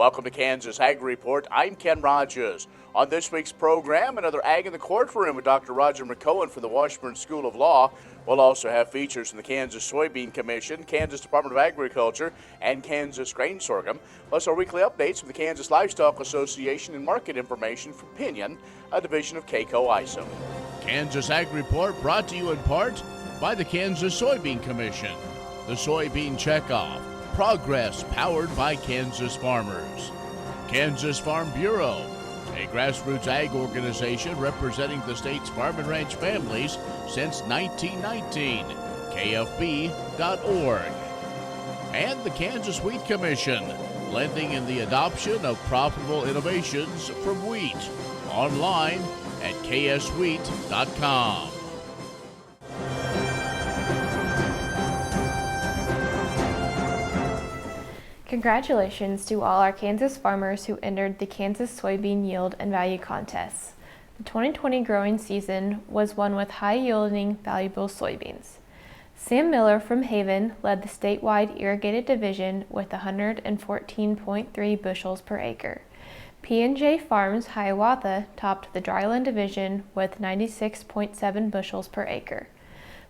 Welcome to Kansas Ag Report. I'm Ken Rahjes. On this week's program, another Ag in the Courtroom with Dr. Roger McEowen from the Washburn School of Law. We'll also have features from the Kansas Soybean Commission, Kansas Department of Agriculture, and Kansas Grain Sorghum, plus our weekly updates from the Kansas Livestock Association and market information from Pinion, a division of K-COE Isom. Kansas Ag Report brought to you in part by the Kansas Soybean Commission, the Soybean Checkoff, progress powered by Kansas farmers. Kansas Farm Bureau, a grassroots ag organization representing the state's farm and ranch families since 1919, kfb.org. And the Kansas Wheat Commission, lending in the adoption of profitable innovations from wheat, online at kswheat.com. Congratulations to all our Kansas farmers who entered the Kansas Soybean Yield and Value Contests. The 2020 growing season was one with high-yielding, valuable soybeans. Sam Miller from Haven led the statewide irrigated division with 114.3 bushels per acre. P&J Farms Hiawatha topped the dryland division with 96.7 bushels per acre.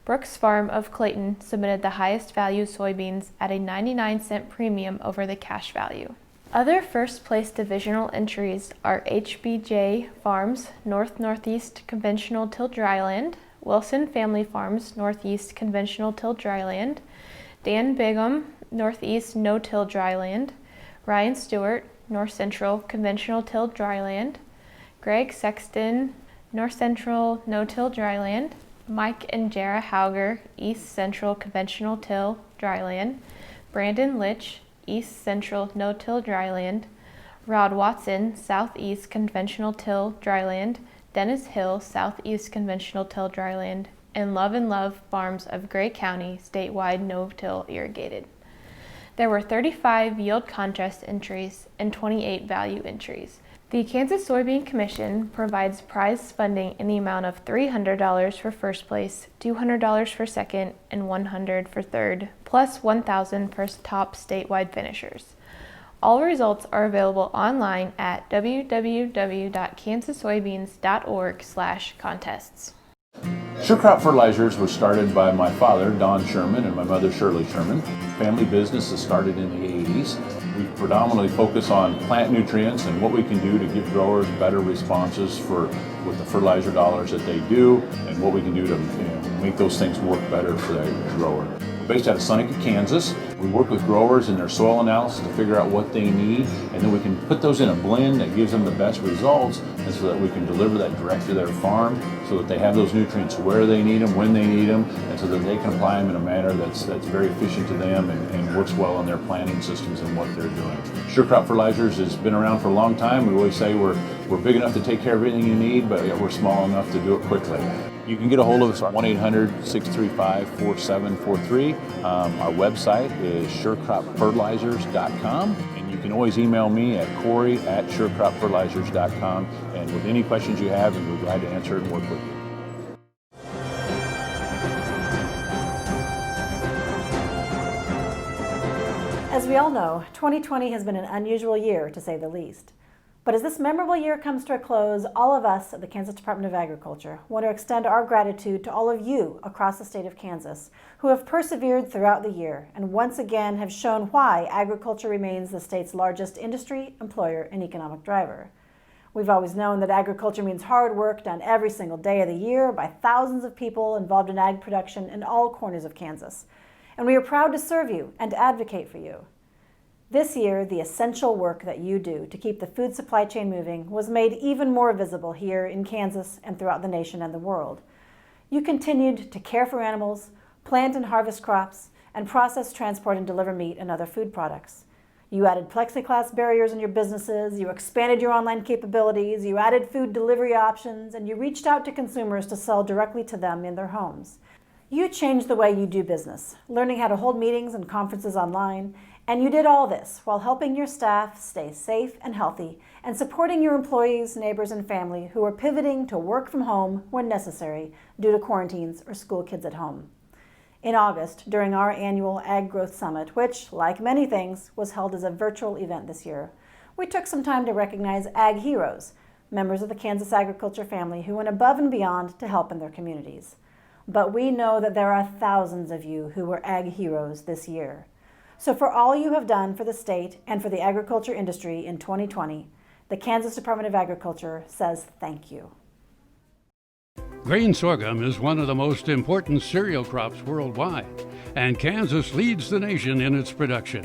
Brooks Farm of Clayton submitted the highest value soybeans at a 99-cent premium over the cash value. Other first-place divisional entries are HBJ Farms North-Northeast Conventional Till Dryland, Wilson Family Farms Northeast Conventional Till Dryland, Dan Bigham Northeast No-Till Dryland, Ryan Stewart North Central Conventional Till Dryland, Greg Sexton North Central No-Till Dryland, Mike and Jara Hauger, East Central Conventional Till Dryland, Brandon Litch, East Central No-Till Dryland, Rod Watson, Southeast Conventional Till Dryland, Dennis Hill, Southeast Conventional Till Dryland, and Love Farms of Gray County, statewide no-till irrigated. There were 35 yield contest entries and 28 value entries. The Kansas Soybean Commission provides prize funding in the amount of $300 for first place, $200 for second, and $100 for third, plus $1,000 for top statewide finishers. All results are available online at www.kansassoybeans.org/contests. Sure Crop Fertilizers was started by my father, Don Sherman, and my mother, Shirley Sherman. Family business that started in the 80s. We predominantly focus on plant nutrients and what we can do to give growers better responses with the fertilizer dollars that they do, and what we can do to make those things work better for the grower. We're based out of Seneca, Kansas. We work with growers in their soil analysis to figure out what they need, and then we can put those in a blend that gives them the best results, and so that we can deliver that direct to their farm so that they have those nutrients where they need them, when they need them, and so that they can apply them in a manner that's very efficient to them and works well in their planting systems and what they're doing. Sure Crop Fertilizers has been around for a long time. We always say we're big enough to take care of everything you need, but we're small enough to do it quickly. You can get a hold of us at 1-800-635-4743. Our website is surecropfertilizers.com, and you can always email me at Corey@surecropfertilizers.com, and with any questions you have, we're glad to answer it and work with you. As we all know, 2020 has been an unusual year, to say the least. But as this memorable year comes to a close, all of us at the Kansas Department of Agriculture want to extend our gratitude to all of you across the state of Kansas who have persevered throughout the year and once again have shown why agriculture remains the state's largest industry, employer, and economic driver. We've always known that agriculture means hard work done every single day of the year by thousands of people involved in ag production in all corners of Kansas. And we are proud to serve you and to advocate for you. This year, the essential work that you do to keep the food supply chain moving was made even more visible here in Kansas and throughout the nation and the world. You continued to care for animals, plant and harvest crops, and process, transport, and deliver meat and other food products. You added plexiglass barriers in your businesses, you expanded your online capabilities, you added food delivery options, and you reached out to consumers to sell directly to them in their homes. You changed the way you do business, learning how to hold meetings and conferences online, and you did all this while helping your staff stay safe and healthy and supporting your employees, neighbors, and family who are pivoting to work from home when necessary due to quarantines or school kids at home. In August, during our annual Ag Growth Summit, which, like many things, was held as a virtual event this year, we took some time to recognize Ag Heroes, members of the Kansas agriculture family who went above and beyond to help in their communities. But we know that there are thousands of you who were Ag Heroes this year. So for all you have done for the state and for the agriculture industry in 2020, the Kansas Department of Agriculture says thank you. Grain sorghum is one of the most important cereal crops worldwide, and Kansas leads the nation in its production.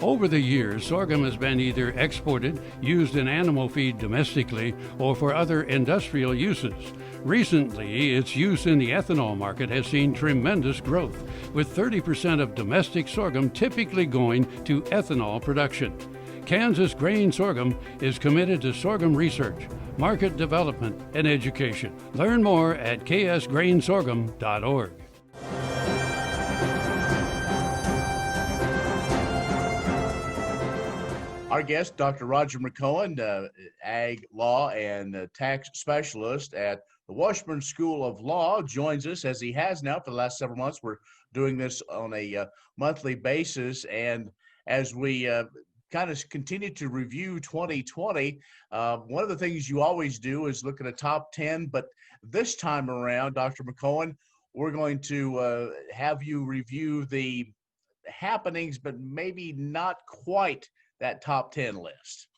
Over the years, sorghum has been either exported, used in animal feed domestically, or for other industrial uses. Recently, its use in the ethanol market has seen tremendous growth, with 30% of domestic sorghum typically going to ethanol production. Kansas Grain Sorghum is committed to sorghum research, market development, and education. Learn more at ksgrainsorghum.org. Our guest, Dr. Roger McEowen, ag law and tax specialist at the Washburn School of Law, joins us as he has now for the last several months. We're doing this on a monthly basis, and as we kind of continue to review 2020, one of the things you always do is look at a top 10, but this time around, Dr. McEowen, we're going to have you review the happenings, but maybe not quite that top 10 list.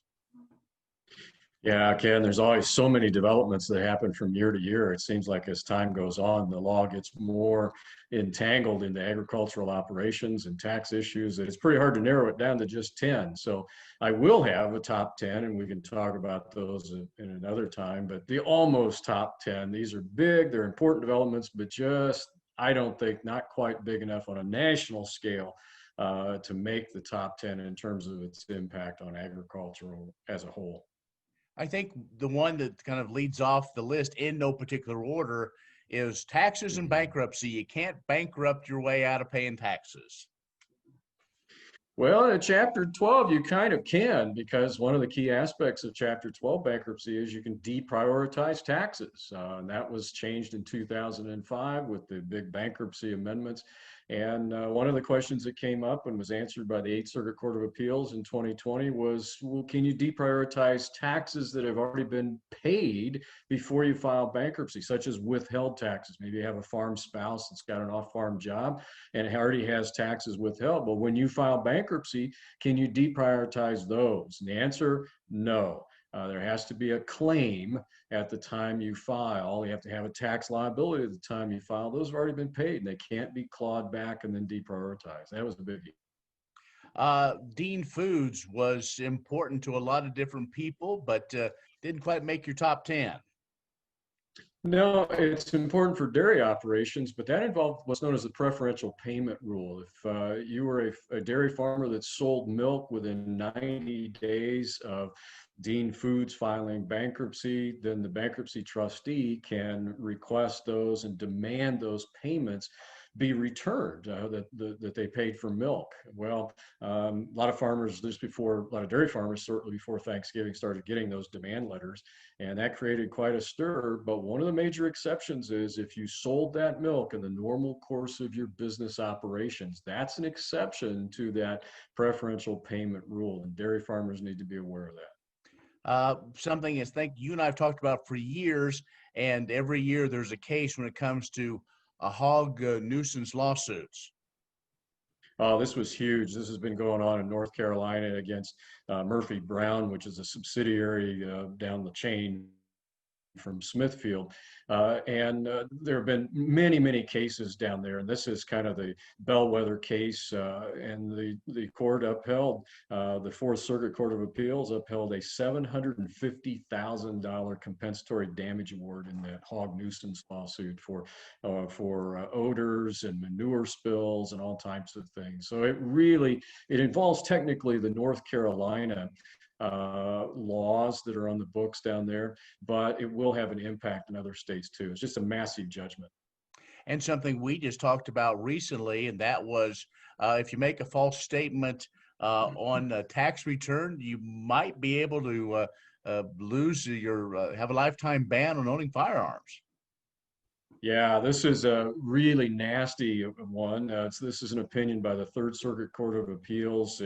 Yeah, Ken, there's always so many developments that happen from year to year. It seems like as time goes on, the law gets more entangled into agricultural operations and tax issues that it's pretty hard to narrow it down to just 10. So I will have a top 10, and we can talk about those in another time, but the almost top 10, these are big, they're important developments, but just, I don't think, not quite big enough on a national scale to make the top 10 in terms of its impact on agriculture as a whole. I think the one that kind of leads off the list in no particular order is taxes and bankruptcy. You can't bankrupt your way out of paying taxes. Well, in Chapter 12, you kind of can, because one of the key aspects of Chapter 12 bankruptcy is you can deprioritize taxes. And that was changed in 2005 with the big bankruptcy amendments. And one of the questions that came up and was answered by the Eighth Circuit Court of Appeals in 2020 was, well, can you deprioritize taxes that have already been paid before you file bankruptcy, such as withheld taxes? Maybe you have a farm spouse that's got an off-farm job and already has taxes withheld. But when you file bankruptcy, can you deprioritize those? And the answer, no. There has to be a claim at the time you file. You have to have a tax liability at the time you file. Those have already been paid, and they can't be clawed back and then deprioritized. That was the biggie. Dean Foods was important to a lot of different people, but didn't quite make your top 10. No, it's important for dairy operations, but that involved what's known as the preferential payment rule. If you were a dairy farmer that sold milk within 90 days of Dean Foods filing bankruptcy, then the bankruptcy trustee can request those and demand those payments be returned that they paid for milk. Well, a lot of farmers, a lot of dairy farmers, certainly before Thanksgiving, started getting those demand letters, and that created quite a stir. But one of the major exceptions is if you sold that milk in the normal course of your business operations, that's an exception to that preferential payment rule, and dairy farmers need to be aware of that. Something I think you and I have talked about for years, and every year there's a case when it comes to hog nuisance lawsuits. Oh, this was huge. This has been going on in North Carolina against Murphy Brown, which is a subsidiary down the chain from Smithfield. And there have been many, many cases down there. And this is kind of the bellwether case. And the court upheld, the Fourth Circuit Court of Appeals upheld a $750,000 compensatory damage award in that hog nuisance lawsuit for odors and manure spills and all types of things. So it involves technically the North Carolina laws that are on the books down there, but it will have an impact in other states too. It's just a massive judgment. And something we just talked about recently, and that was if you make a false statement on a tax return, you might be able to have a lifetime ban on owning firearms. Yeah, this is a really nasty one. This is an opinion by the Third Circuit Court of Appeals.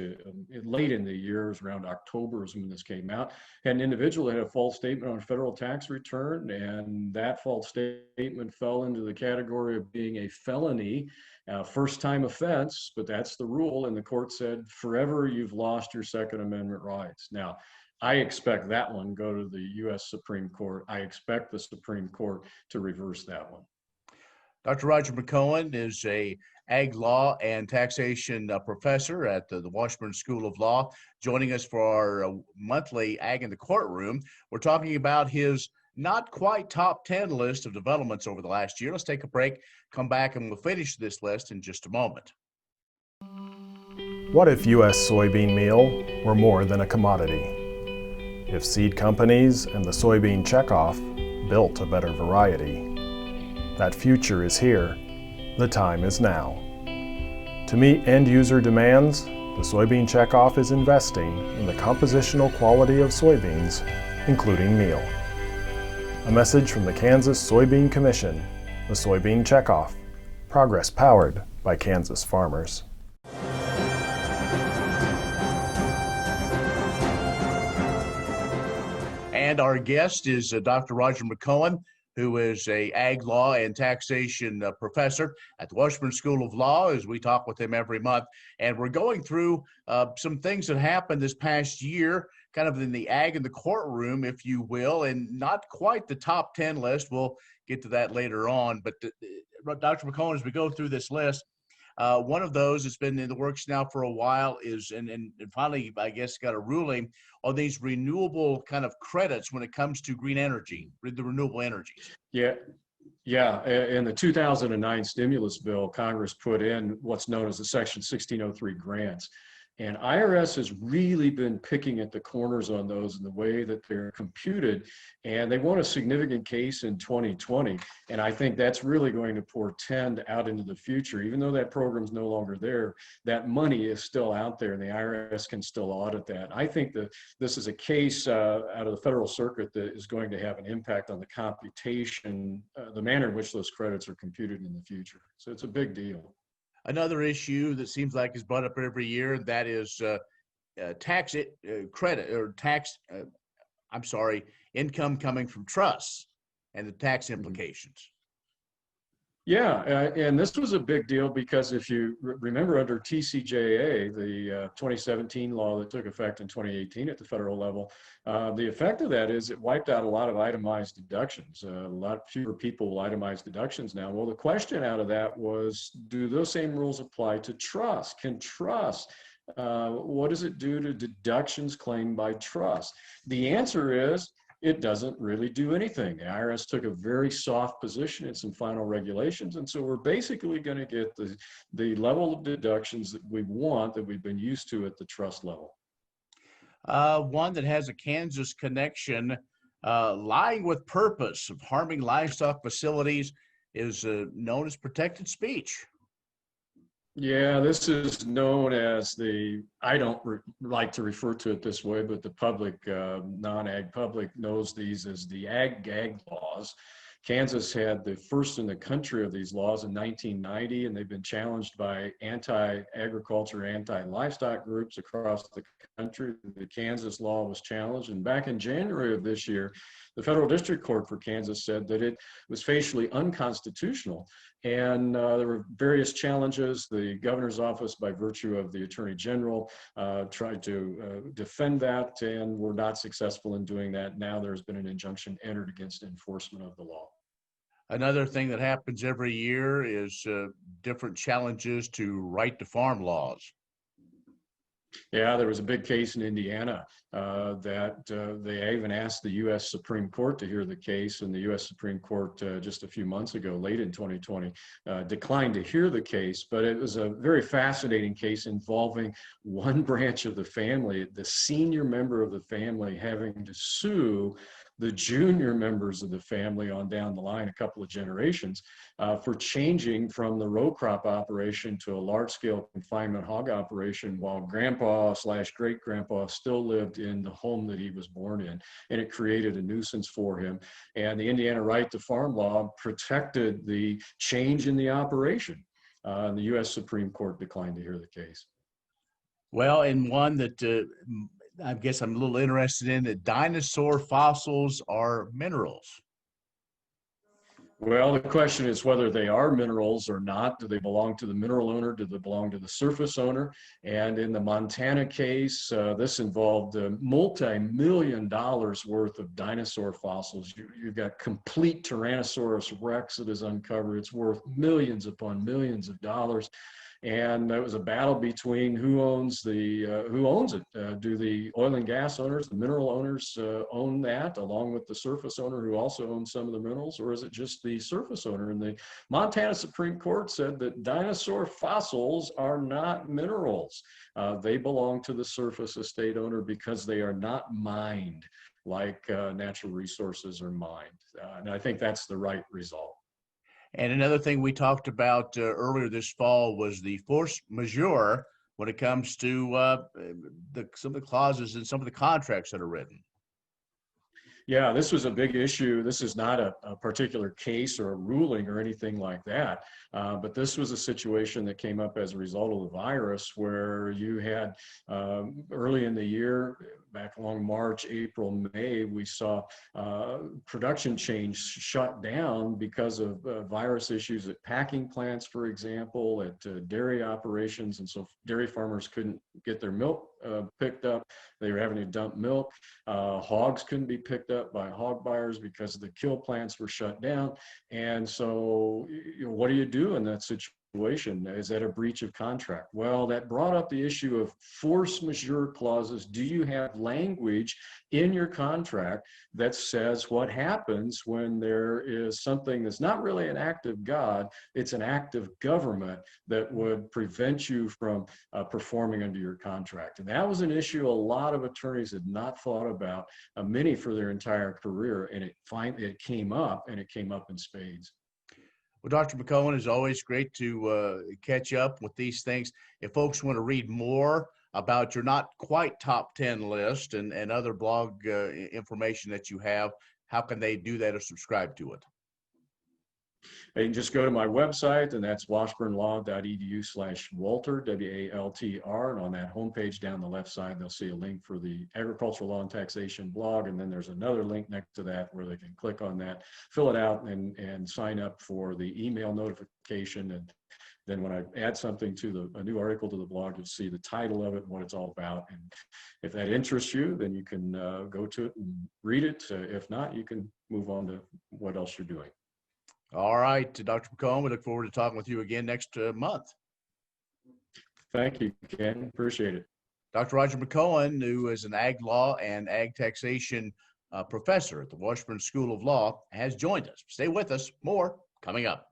Late in the year, it was around October is when this came out. Had an individual that had a false statement on a federal tax return, and that false statement fell into the category of being a felony, first-time offense, but that's the rule. And the court said, forever you've lost your Second Amendment rights. Now, I expect that one go to the U.S. Supreme Court. I expect the Supreme Court to reverse that one. Dr. Roger McEowen is a ag law and taxation professor at the Washburn School of Law, joining us for our monthly Ag in the Courtroom. We're talking about his not quite top 10 list of developments over the last year. Let's take a break, come back, and we'll finish this list in just a moment. What if U.S. soybean meal were more than a commodity? If seed companies and the soybean checkoff built a better variety? That future is here. The time is now. To meet end-user demands, the soybean checkoff is investing in the compositional quality of soybeans, including meal. A message from the Kansas Soybean Commission, the soybean checkoff, progress powered by Kansas farmers. And our guest is Dr. Roger McEowen, who is a ag law and taxation professor at the Washburn School of Law, as we talk with him every month. And we're going through some things that happened this past year, kind of in the ag in the courtroom, if you will, and not quite the top 10 list. We'll get to that later on. But Dr. McEowen, as we go through this list, one of those that's been in the works now for a while is, and finally, I guess, got a ruling on these renewable kind of credits when it comes to green energy, the renewable energies. Yeah. In the 2009 stimulus bill, Congress put in what's known as the Section 1603 grants. And IRS has really been picking at the corners on those in the way that they're computed. And they won a significant case in 2020. And I think that's really going to portend out into the future. Even though that program's no longer there, that money is still out there and the IRS can still audit that. I think that this is a case out of the federal circuit that is going to have an impact on the computation, the manner in which those credits are computed in the future. So it's a big deal. Another issue that seems like is brought up every year, and that is tax credit or tax, income coming from trusts and the tax implications. Yeah, and this was a big deal because if you remember under TCJA, the 2017 law that took effect in 2018 at the federal level, the effect of that is it wiped out a lot of itemized deductions. A lot fewer people will itemize deductions now. Well, the question out of that was, do those same rules apply to trust? Can trust, what does it do to deductions claimed by trust? The answer is, it doesn't really do anything. The IRS took a very soft position in some final regulations, and so we're basically going to get the level of deductions that we want, that we've been used to at the trust level. One that has a Kansas connection, lying with purpose of harming livestock facilities is known as protected speech. Yeah, this is known as I don't like to refer to it this way, but the public, non-ag public knows these as the ag-gag laws. Kansas had the first in the country of these laws in 1990, and they've been challenged by anti-agriculture, anti-livestock groups across the country. The Kansas law was challenged, and back in January of this year, the Federal District Court for Kansas said that it was facially unconstitutional. And there were various challenges. The governor's office, by virtue of the attorney general, tried to defend that and were not successful in doing that. Now there's been an injunction entered against enforcement of the law. Another thing that happens every year is different challenges to right to farm laws. Yeah, there was a big case in Indiana that they even asked the U.S. Supreme Court to hear the case, and the U.S. Supreme Court just a few months ago, late in 2020, declined to hear the case. But it was a very fascinating case involving one branch of the family, the senior member of the family, having to sue the junior members of the family on down the line, a couple of generations, for changing from the row crop operation to a large-scale confinement hog operation while grandpa/great-grandpa still lived in the home that he was born in. And it created a nuisance for him. And the Indiana right to farm law protected the change in the operation. And the U.S. Supreme Court declined to hear the case. Well, and one that I guess I'm a little interested in, that dinosaur fossils are minerals. Well, the question is whether they are minerals or not. Do they belong to the mineral owner? Do they belong to the surface owner? And in the Montana case, this involved multi-million dollars worth of dinosaur fossils. You've got complete Tyrannosaurus Rex that is uncovered. It's worth millions upon millions of dollars. And it was a battle between who owns it. Do the oil and gas owners, the mineral owners own that along with the surface owner who also owns some of the minerals, or is it just the surface owner? And the Montana Supreme Court said that dinosaur fossils are not minerals. They belong to the surface estate owner because they are not mined like natural resources are mined. And I think that's the right result. And another thing we talked about earlier this fall was the force majeure when it comes to some of the clauses in some of the contracts that are written. Yeah, this was a big issue. This is not a particular case or a ruling or anything like that, but this was a situation that came up as a result of the virus where you had early in the year, back along March, April, May, we saw production chains shut down because of virus issues at packing plants, for example, at dairy operations. And so dairy farmers couldn't get their milk picked up. They were having to dump milk. Hogs couldn't be picked up by hog buyers because the kill plants were shut down. And so, what do you do in that situation? Is that a breach of contract? Well, that brought up the issue of force majeure clauses. Do you have language in your contract that says what happens when there is something that's not really an act of God, it's an act of government that would prevent you from performing under your contract? And that was an issue a lot of attorneys had not thought about, many for their entire career, and it came up, and it came up in spades. Well, Dr. McEowen, is always great to catch up with these things. If folks want to read more about your not quite top 10 list and other blog information that you have, how can they do that or subscribe to it? They can just go to my website, and that's washburnlaw.edu/Walter, WALTR. And on that homepage down the left side, they'll see a link for the Agricultural Law and Taxation blog. And then there's another link next to that where they can click on that, fill it out, and sign up for the email notification. And then when I add something to a new article to the blog, you'll see the title of it and what it's all about. And if that interests you, then you can go to it and read it. If not, you can move on to what else you're doing. All right, Dr. McEowen, we look forward to talking with you again next month. Thank you, Ken. Appreciate it. Dr. Roger McEowen, who is an ag law and ag taxation professor at the Washburn School of Law, has joined us. Stay with us. More coming up.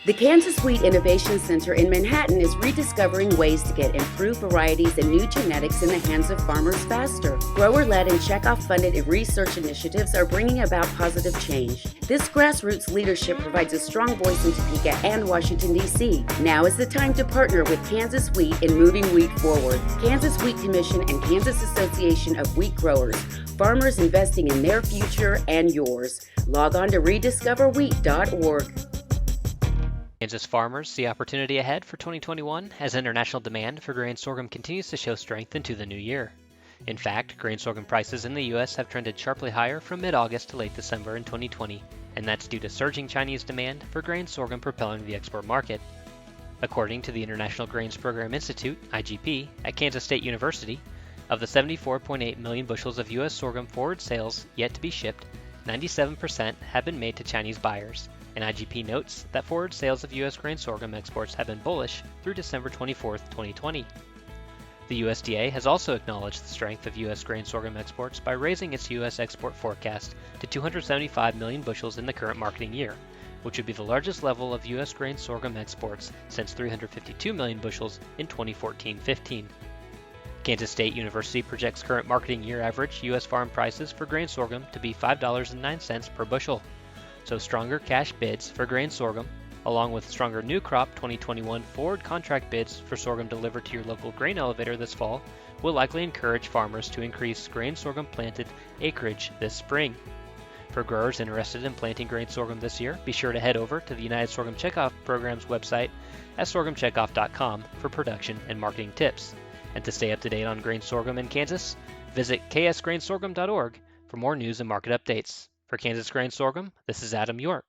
The Kansas Wheat Innovation Center in Manhattan is rediscovering ways to get improved varieties and new genetics in the hands of farmers faster. Grower-led and checkoff-funded research initiatives are bringing about positive change. This grassroots leadership provides a strong voice in Topeka and Washington, D.C. Now is the time to partner with Kansas Wheat in moving wheat forward. Kansas Wheat Commission and Kansas Association of Wheat Growers. Farmers investing in their future and yours. Log on to rediscoverwheat.org. Kansas farmers see opportunity ahead for 2021 as international demand for grain sorghum continues to show strength into the new year. In fact, grain sorghum prices in the U.S. have trended sharply higher from mid-August to late December in 2020, and that's due to surging Chinese demand for grain sorghum propelling the export market. According to the International Grains Program Institute, IGP, at Kansas State University, of the 74.8 million bushels of U.S. sorghum forward sales yet to be shipped, 97% have been made to Chinese buyers. And IGP notes that forward sales of U.S. grain sorghum exports have been bullish through December 24, 2020. The USDA has also acknowledged the strength of U.S. grain sorghum exports by raising its U.S. export forecast to 275 million bushels in the current marketing year, which would be the largest level of U.S. grain sorghum exports since 352 million bushels in 2014-15. Kansas State University projects current marketing year average U.S. farm prices for grain sorghum to be $5.09 per bushel. So stronger cash bids for grain sorghum, along with stronger new crop 2021 forward contract bids for sorghum delivered to your local grain elevator this fall, will likely encourage farmers to increase grain sorghum planted acreage this spring. For growers interested in planting grain sorghum this year, be sure to head over to the United Sorghum Checkoff Program's website at sorghumcheckoff.com for production and marketing tips. And to stay up to date on grain sorghum in Kansas, visit ksgrainsorghum.org for more news and market updates. For Kansas Grain Sorghum, this is Adam York.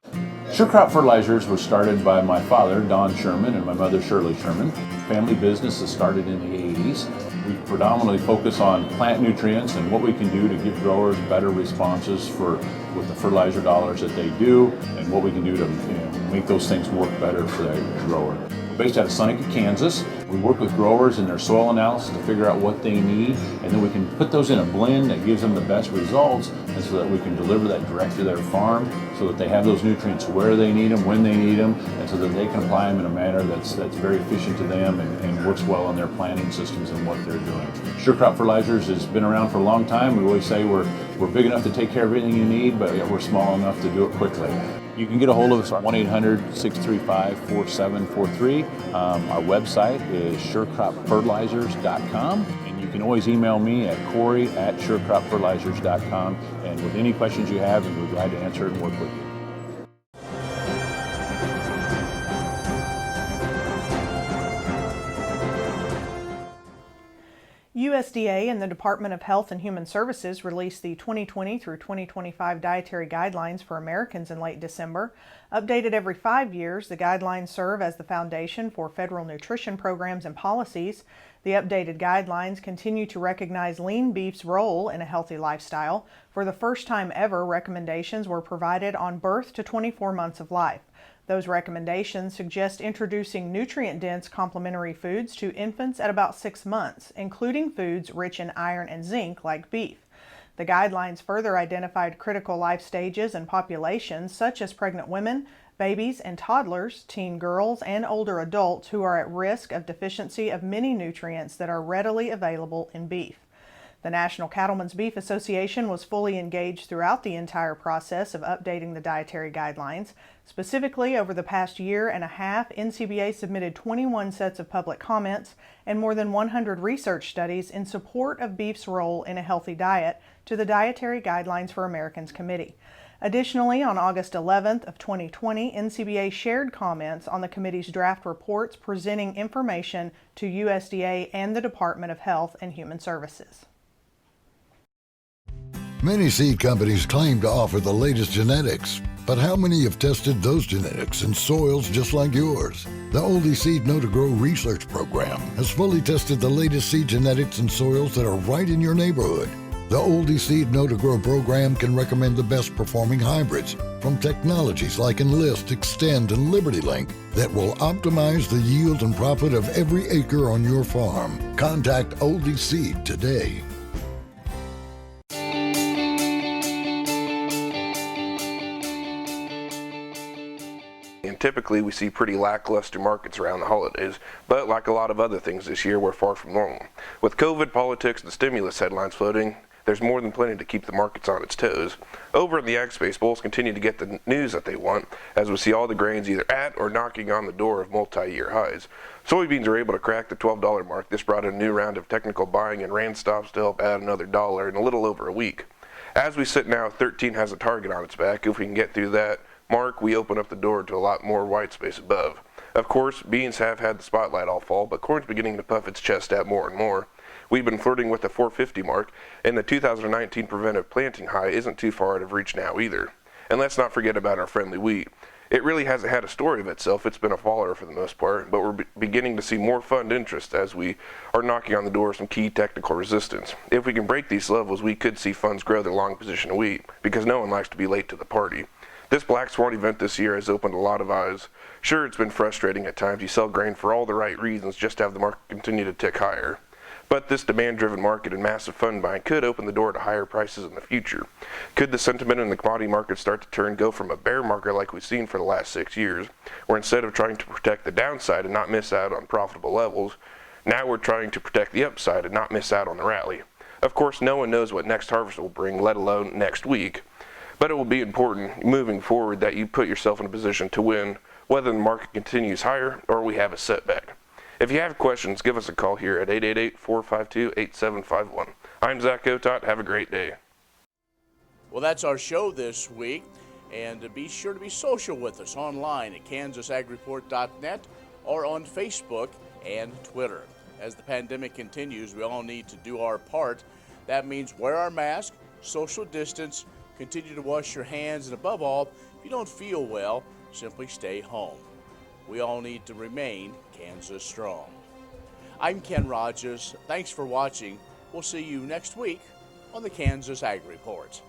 Sure Crop Fertilizers was started by my father, Don Sherman, and my mother, Shirley Sherman. Family business that started in the 80s. We predominantly focus on plant nutrients and what we can do to give growers better responses with the fertilizer dollars that they do, and what we can do to make those things work better for the grower. We're based out of Seneca, Kansas. We work with growers in their soil analysis to figure out what they need, and then we can put those in a blend that gives them the best results, and so that we can deliver that direct to their farm so that they have those nutrients where they need them, when they need them, and so that they can apply them in a manner that's very efficient to them and works well on their planting systems and what they're doing. Sure Crop Fertilizers has been around for a long time. We always say we're big enough to take care of everything you need, but we're small enough to do it quickly. You can get a hold of us at 1-800-635-4743. Our website is surecropfertilizers.com, and you can always email me at corey@surecropfertilizers.com, and with any questions you have, we're glad to answer it and work with you. USDA and the Department of Health and Human Services released the 2020 through 2025 dietary guidelines for Americans in late December. Updated every 5 years, the guidelines serve as the foundation for federal nutrition programs and policies. The updated guidelines continue to recognize lean beef's role in a healthy lifestyle. For the first time ever, recommendations were provided on birth to 24 months of life. Those recommendations suggest introducing nutrient-dense complementary foods to infants at about 6 months, including foods rich in iron and zinc like beef. The guidelines further identified critical life stages and populations such as pregnant women, babies and toddlers, teen girls, and older adults who are at risk of deficiency of many nutrients that are readily available in beef. The National Cattlemen's Beef Association was fully engaged throughout the entire process of updating the dietary guidelines. Specifically, over the past year and a half, NCBA submitted 21 sets of public comments and more than 100 research studies in support of beef's role in a healthy diet to the Dietary Guidelines for Americans Committee. Additionally, on August 11th of 2020, NCBA shared comments on the committee's draft reports presenting information to USDA and the Department of Health and Human Services. Many seed companies claim to offer the latest genetics, but how many have tested those genetics in soils just like yours? The Oldie Seed Know to Grow research program has fully tested the latest seed genetics in soils that are right in your neighborhood. The Oldie Seed Know to Grow program can recommend the best performing hybrids from technologies like Enlist, Extend, and Liberty Link that will optimize the yield and profit of every acre on your farm. Contact Oldie Seed today. And typically we see pretty lackluster markets around the holidays, but like a lot of other things this year, we're far from normal. With COVID, politics, and stimulus headlines floating, there's more than plenty to keep the markets on its toes. Over in the ag space, bulls continue to get the news that they want, as we see all the grains either at or knocking on the door of multi-year highs. Soybeans are able to crack the $12 mark. This brought in a new round of technical buying and ran stops to help add another $1 in a little over a week. As we sit now, 13 has a target on its back. If we can get through that mark, we open up the door to a lot more white space above. Of course, beans have had the spotlight all fall, but corn's beginning to puff its chest out more and more. We've been flirting with the 450 mark, and the 2019 preventive planting high isn't too far out of reach now either. And let's not forget about our friendly wheat. It really hasn't had a story of itself. It's been a faller for the most part, but we're beginning to see more fund interest as we are knocking on the door of some key technical resistance. If we can break these levels, we could see funds grow their long position of wheat, because no one likes to be late to the party. This Black Swan event this year has opened a lot of eyes. Sure, it's been frustrating at times. You sell grain for all the right reasons just to have the market continue to tick higher. But this demand-driven market and massive fund buying could open the door to higher prices in the future. Could the sentiment in the commodity market start to turn, go from a bear market like we've seen for the last 6 years, where instead of trying to protect the downside and not miss out on profitable levels, Now we're trying to protect the upside and not miss out on the rally. Of course, no one knows what next harvest will bring, let alone next week. But it will be important moving forward that you put yourself in a position to win, whether the market continues higher or we have a setback. If you have questions, give us a call here at 888-452-8751. I'm Zach Otot. Have a great day. Well, that's our show this week. And be sure to be social with us online at kansasagreport.net or on Facebook and Twitter. As the pandemic continues, we all need to do our part. That means wear our mask, social distance, continue to wash your hands, and above all, if you don't feel well, simply stay home. We all need to remain Kansas strong. I'm Ken Rahjes. Thanks for watching. We'll see you next week on the Kansas Ag Report.